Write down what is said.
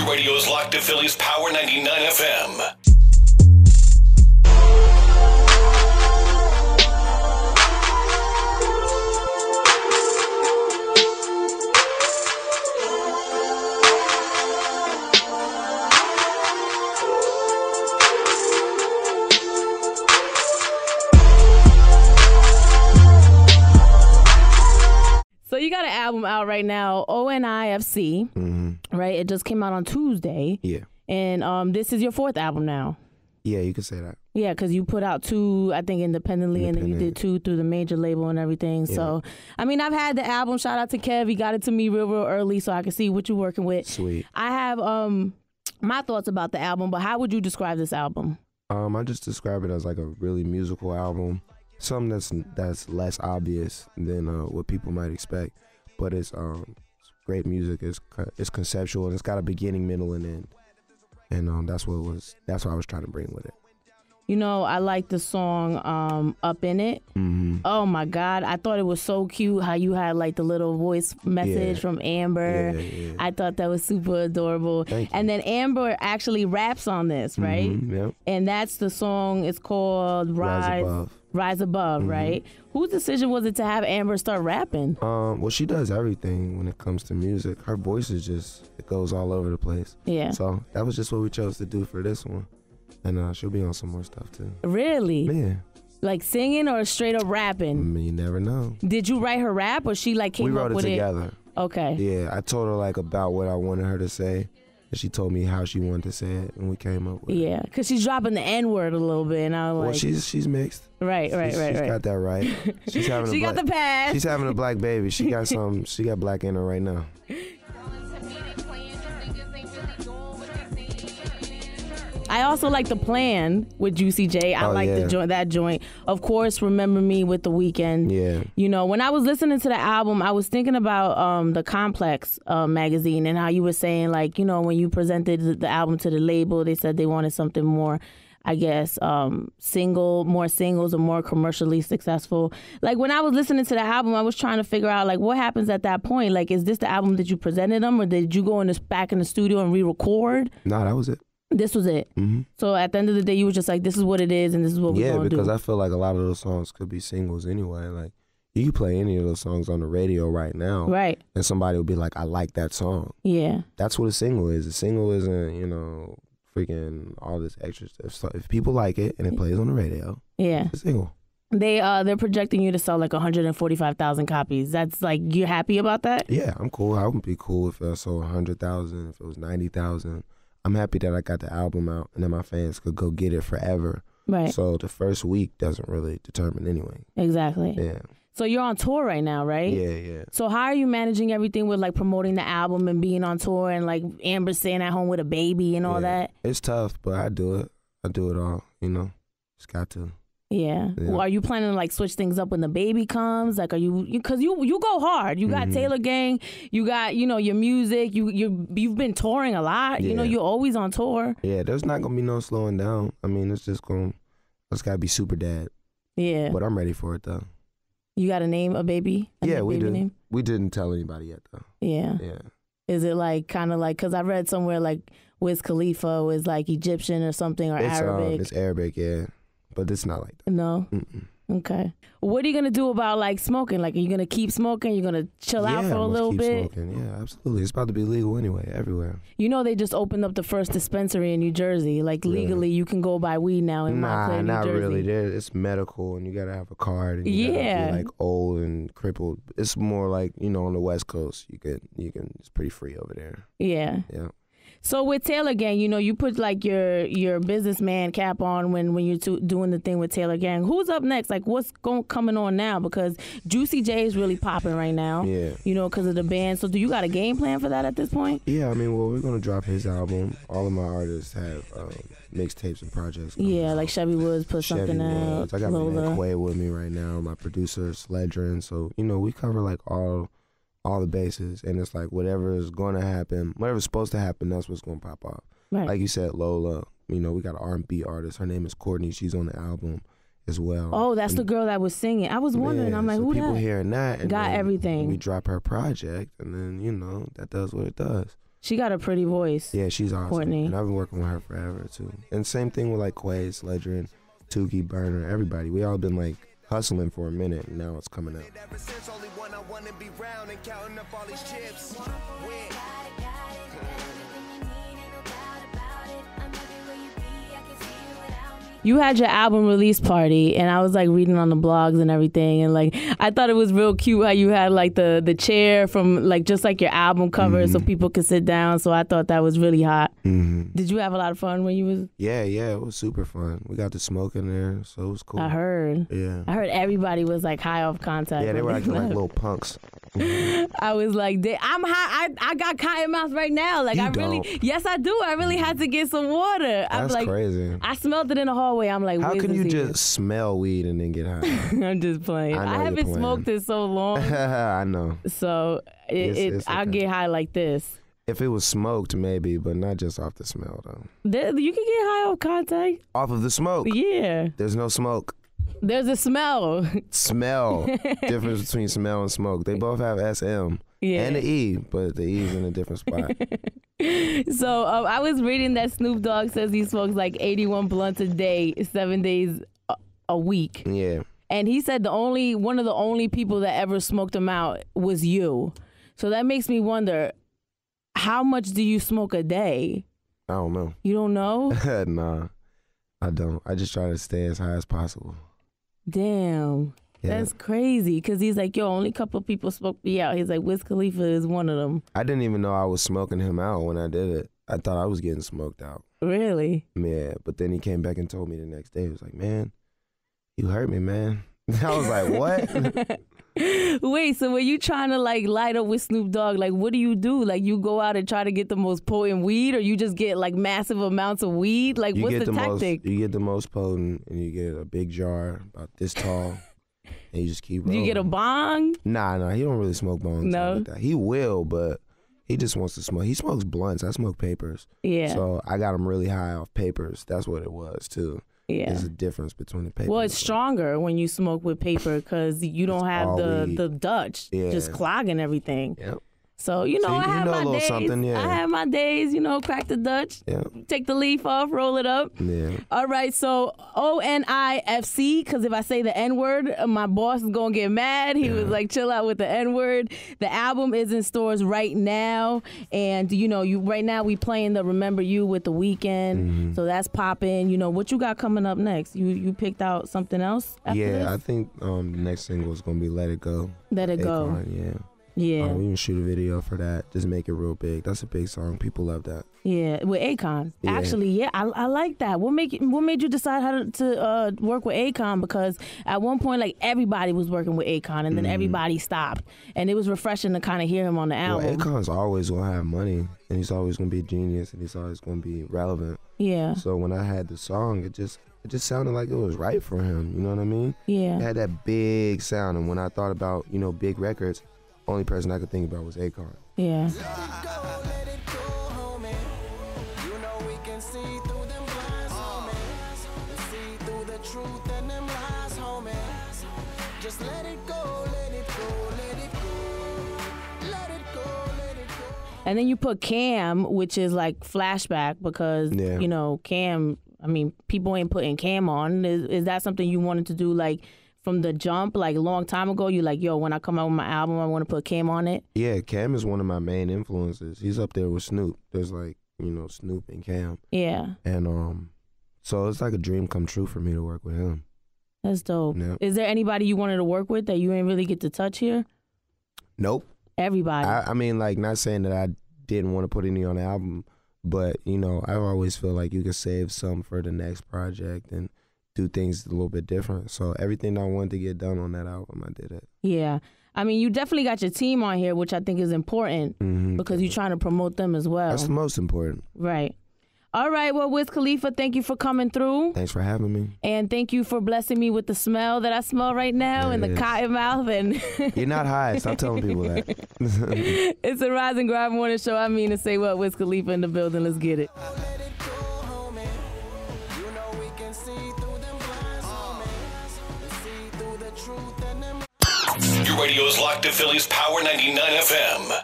Your radio is locked to Philly's Power 99 FM. So you got an album out right now, O.N.I.F.C, right? It just came out on Tuesday. Yeah. And this is your fourth album now. Yeah, you could say that. Yeah, because you put out two, I think, independently, and then you did two through the major label and everything. Yeah. So, I mean, I've had the album. Shout out to Kev. He got it to me real early so I can see what you're working with. Sweet. I have my thoughts about the album, but how would you describe this album? I just describe it as like a really musical album. Something that's less obvious than what people might expect, but it's great music. It's conceptual and it's got a beginning, middle, and end, and that's what I was trying to bring with it. You know, I like the song Up In It. Oh my God, I thought it was so cute how you had like the little voice message from Amber. Yeah. I thought that was super adorable. Thank you. And then Amber actually raps on this, right? Yep. And that's the song. It's called Rise Above, right? Whose decision was it to have Amber start rapping? Well, she does everything when it comes to music. Her voice is it goes all over the place. Yeah. So that was just what we chose to do for this one. And she'll be on some more stuff too. Really? Yeah. Like singing or straight up rapping? I mean, you never know. Did you write her rap or she like came up with it? We wrote it together. Okay. Yeah, I told her like about what I wanted her to say. And she told me how she wanted to say it, and we came up with it. Yeah, because she's dropping the N-word a little bit, and I was well, like... she's mixed. Right. She's got that right. She's having she got the pass. She's having a black baby. She got black in her right now. I also like The Plan with Juicy J. I like that joint. Of course, Remember Me with The Weeknd. Yeah. You know, when I was listening to the album, I was thinking about the Complex magazine and how you were saying, like, you know, when you presented the album to the label, they said they wanted something more, I guess, more singles or more commercially successful. Like, when I was listening to the album, I was trying to figure out, like, what happens at that point? Like, is this the album that you presented them, or did you go back in the studio and re-record? No, that was it. This was it. So at the end of the day, you were just like, this is what it is, and this is what we're going to do. Yeah, because I feel like a lot of those songs could be singles anyway. Like, you can play any of those songs on the radio right now. Right. And somebody will be like, I like that song. Yeah. That's what a single is. A single isn't, you know, freaking all this extra stuff. So if people like it and it plays on the radio, it's a single. They're projecting you to sell like 145,000 copies. That's like, you're happy about that? Yeah, I'm cool. I would be cool if I sold 100,000, if it was 90,000. I'm happy that I got the album out and that my fans could go get it forever. Right. So the first week doesn't really determine anything. Exactly. Yeah. So you're on tour right now, right? Yeah. So how are you managing everything with like promoting the album and being on tour and like Amber staying at home with a baby and all that? It's tough, but I do it. I do it all, you know. Just got to. Yeah. Well, are you planning to like switch things up when the baby comes? Like, are because you go hard. You got Taylor Gang. You got, you know, your music. You've been touring a lot. You know, you're always on tour. Yeah, there's not gonna be no slowing down. I mean, it's gotta be super dad. Yeah. But I'm ready for it though. You got to name a baby? Yeah, we baby do. Name? We didn't tell anybody yet though. Yeah. Yeah. Is it like kind of like, because I read somewhere like Wiz Khalifa was like Egyptian or something, or Arabic? It's Arabic, yeah. But it's not like that. No? Okay. What are you going to do about like smoking? Like, are you going to keep smoking? You're going to chill out for a little bit? Smoking. Yeah, absolutely. It's about to be legal anyway, everywhere. You know, they just opened up the first dispensary in New Jersey. Like, legally, you can go buy weed now in Montclair, New Jersey. Not really. It's medical, and you got to have a card, and you gotta be like old and crippled. It's more like, you know, on the West Coast, you can. It's pretty free over there. Yeah. Yeah. So with Taylor Gang, you know, you put like your businessman cap on when you're doing the thing with Taylor Gang. Who's up next? Like, what's coming on now? Because Juicy J is really popping right now. Yeah. You know, because of the band. So do you got a game plan for that at this point? Yeah, I mean, well, we're going to drop his album. All of my artists have mixtapes and projects. Yeah, like Chevy Woods put something out. I got my Quay with me right now, my producer, Sledrin. So, you know, we cover like all the bases, and it's like whatever is going to happen, whatever's supposed to happen, that's what's going to pop off. Right. Like you said, Lola, you know, we got an R&B artist. Her name is Courtney. She's on the album as well. Oh, that's the girl that was singing. I was wondering. I'm like, so who people that? hearing that and got everything. We drop her project, and then, you know, that does what it does. She got a pretty voice. Yeah, she's awesome. Courtney. And I've been working with her forever, too. And same thing with, like, Quay. And I've been working with her forever, too. And same thing with, like, Quay, Sledgerin, Tukey, Burner, everybody. We all been, like, hustling for a minute, and now it's coming out. You had your album release party, and I was like reading on the blogs and everything, and like I thought it was real cute how you had like the chair from like just like your album cover, so people could sit down. So I thought that was really hot. Did you have a lot of fun when you was? Yeah, it was super fun. We got to smoke in there, so it was cool. I heard. Yeah. I heard everybody was like high off contact. Yeah, they were acting like little punks. I was like, I'm high. I got cotton mouth right now. Like You I don't. really, yes I do. I really had to get some water. I'm That's like, crazy. I smelled it in the hallway. I'm like, How Wiz can is you here. just smell weed and then get high? I'm just playing. I know I you're haven't playing. smoked in so long, I know. so It's I'll okay. get high like this. If it was smoked, maybe, but not just off the smell, though. You can get high off contact. Off of the smoke. Yeah, There's no smoke. there's a smell. Smell. Difference between smell and smoke. They both have SM. Yeah. And the E, but the E is in a different spot. So I was reading that Snoop Dogg says he smokes like 81 blunts a day, 7 days a week. Yeah. And he said one of the only people that ever smoked them out was you. So that makes me wonder, how much do you smoke a day? I don't know. You don't know? Nah, I don't. I just try to stay as high as possible. Damn. Yeah. That's crazy. Because he's like, yo, only a couple of people smoked me out. He's like, Wiz Khalifa is one of them. I didn't even know I was smoking him out when I did it. I thought I was getting smoked out. Really? Yeah, but then he came back and told me the next day. He was like, man, you hurt me, man. I was like, what? Wait, so when you trying to like light up with Snoop Dogg, like what do you do? Like you go out and try to get the most potent weed, or you just get like massive amounts of weed? Like what's the tactic? You get the most potent, and you get a big jar about this tall, and you just keep rolling. Do you get a bong? Nah, he don't really smoke bongs. No? Like that. He will, but he just wants to smoke. He smokes blunts. I smoke papers. Yeah. So I got him really high off papers. That's what it was, too. Yeah. There's a difference between the papers. Well, it's stronger when you smoke with paper because you don't have all weed. the Dutch just clogging everything. Yep. So, you know, So I have know a my little days. something, yeah. I have my days, crack the Dutch, take the leaf off, roll it up. Yeah. All right, so O.N.I.F.C, because if I say the N-word, my boss is going to get mad. He was like, chill out with the N-word. The album is in stores right now. And, right now we playing the Remember You with The Weeknd. So that's popping. What you got coming up next? You picked out something else after this? I think the next single is going to be Let It Go. Let It Go. Akon, yeah. Yeah. We can shoot a video for that. Just make it real big. That's a big song. People love that. Yeah, with Akon. Yeah. Actually, yeah, I like that. What made you decide how to work with Akon? Because at one point, like everybody was working with Akon, and then everybody stopped, and it was refreshing to kind of hear him on the album. Well, Akon's always gonna have money, and he's always gonna be a genius, and he's always gonna be relevant. Yeah. So when I had the song, it just sounded like it was right for him. You know what I mean? Yeah. It had that big sound, and when I thought about big records, only person I could think about was Akon. Yeah. And then you put Cam, which is like flashback because, Cam, people ain't putting Cam on. Is that something you wanted to do like from the jump, like a long time ago? You like, yo, when I come out with my album, I want to put Cam on it? Yeah, Cam is one of my main influences. He's up there with Snoop. There's like, Snoop and Cam. Yeah. And so it's like a dream come true for me to work with him. That's dope. Yep. Is there anybody you wanted to work with that you ain't really get to touch here? Nope. Everybody. I mean, like, not saying that I didn't want to put any on the album, but, I always feel like you could save some for the next project and do things a little bit different. So everything I wanted to get done on that album, I did it. Yeah. You definitely got your team on here, which I think is important because you're trying to promote them as well. That's the most important. Right. All right, well, Wiz Khalifa, thank you for coming through. Thanks for having me. And thank you for blessing me with the smell that I smell right now and the cotton mouth. And you're not high. Stop telling people that. It's a Rise and Grind morning show. I mean to say what, Wiz Khalifa in the building. Let's get it. Your radio is locked to Philly's Power 99 FM.